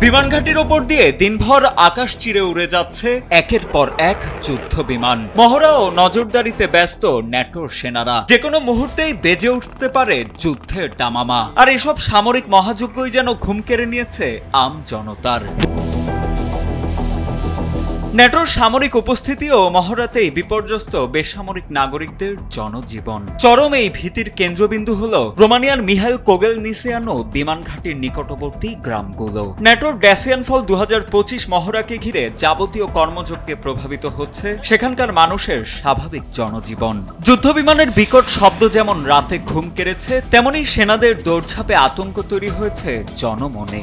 বিমানঘাটির ওপর দিয়ে দিনভর আকাশ চিরে উড়ে যাচ্ছে একের পর এক যুদ্ধ বিমান। মহড়া ও নজরদারিতে ব্যস্ত ন্যাটোর সেনারা। যে কোনো মুহূর্তেই বেজে উঠতে পারে যুদ্ধের দামামা। আর এসব সামরিক মহাযজ্ঞই যেন ঘুম কেড়ে নিয়েছে আম জনতার। ন্যাটোর সামরিক উপস্থিতি ও মহড়াতেই বিপর্যস্ত বেসামরিক নাগরিকদের জনজীবন। চরম এই ভীতির কেন্দ্রবিন্দু হল রোমানিয়ার মিহাইল কোগেলনিসিয়ানো বিমান ঘাটির নিকটবর্তী গ্রামগুলো। ন্যাটোর ড্যাসিয়ানফল 2025 মহড়াকে ঘিরে যাবতীয় কর্মযজ্ঞে প্রভাবিত হচ্ছে সেখানকার মানুষের স্বাভাবিক জনজীবন। যুদ্ধ বিমানের বিকট শব্দ যেমন রাতে ঘুম কেড়েছে, তেমনি সেনাদের দৌড়ঝাঁপে আতঙ্ক তৈরি হয়েছে জনমনে।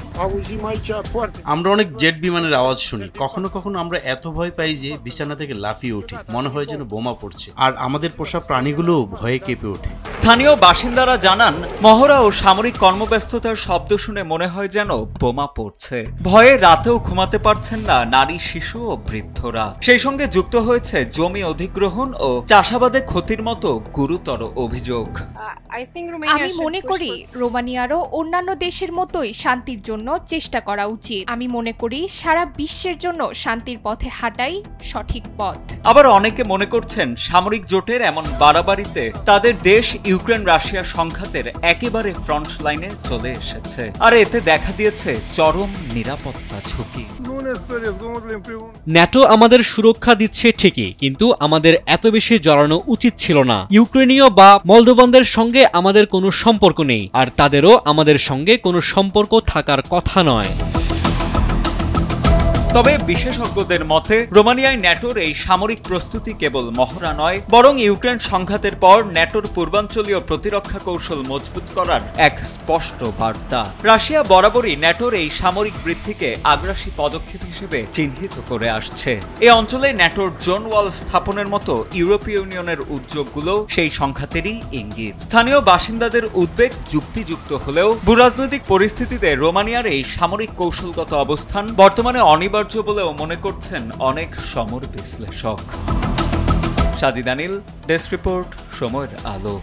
আমরা অনেক জেট বিমানের আওয়াজ শুনি, কখনো কখনো আমরা এত ভয় পাই যে বিছানা থেকে লাফিয়ে উঠি, মনে হয় যেন বোমা পড়ছে। আর আমাদের পোষা প্রাণীগুলো ভয়ে কেঁপে ওঠে। স্থানীয় বাসিন্দারা জানান, মহড়া ও সামরিক কর্মব্যস্ততার শব্দ শুনে মনে হয় যেন বোমা পড়ছে। ভয়ে রাতেও ঘুমাতে পারছেন না নারী, শিশু ও বৃদ্ধরা। সেই সঙ্গে যুক্ত হয়েছে জমি অধিগ্রহণ ও চাষাবাদে ক্ষতির মতো গুরুতর অভিযোগ। আমি মনে করি রোমানিয়ারও অন্যান্য দেশের মতোই শান্তির জন্য চেষ্টা করা উচিত। আমি মনে করি সারা বিশ্বের জন্য শান্তির পথে হাঁটাই সঠিক পথ। আবার অনেকে মনে করছেন সামরিক জোটের এমন বাড়াবাড়িতে তাদের দেশ ইউক্রেন রাশিয়া সংঘাতের একেবারে ফ্রন্ট লাইনে চলে এসেছে। আর এতে দেখা দিয়েছে চরম নিরাপত্তা ঝুঁকি। ন্যাটো আমাদের সুরক্ষা দিচ্ছে ঠিকই, কিন্তু আমাদের এত বেশি জড়ানো উচিত ছিল না। ইউক্রেনীয় বা মলদোভানদের সঙ্গে আমাদের কোনো সম্পর্ক নেই, আর তাদেরও আমাদের সঙ্গে কোনো সম্পর্ক থাকার কথা নয়। তবে বিশেষজ্ঞদের মতে রোমানিয়ায় ন্যাটোর এই সামরিক প্রস্তুতি কেবল মহড়া নয়, বরং ইউক্রেন সংঘাতের পর ন্যাটোর পূর্বাঞ্চলীয় প্রতিরক্ষা কৌশল মজবুত করার এক স্পষ্ট বার্তা। রাশিয়া বরাবরই ন্যাটোর এই সামরিক বৃদ্ধিকে আগ্রাসী পদক্ষেপ হিসেবে চিহ্নিত করে আসছে। এই অঞ্চলে ন্যাটোর জোন ওয়াল স্থাপনের মতো ইউরোপীয় ইউনিয়নের উদ্যোগগুলো সেই সংঘাতেরই ইঙ্গিত। স্থানীয় বাসিন্দাদের উদ্বেগ যুক্তিযুক্ত হলেও ভূরাজনৈতিক পরিস্থিতিতে রোমানিয়ার এই সামরিক কৌশলগত অবস্থান বর্তমানে অনিবার্য বলেও মনে করছেন অনেক সমর বিশ্লেষক। সাজিদ আনিল, ডেস্ক রিপোর্ট, সময়ের আলো।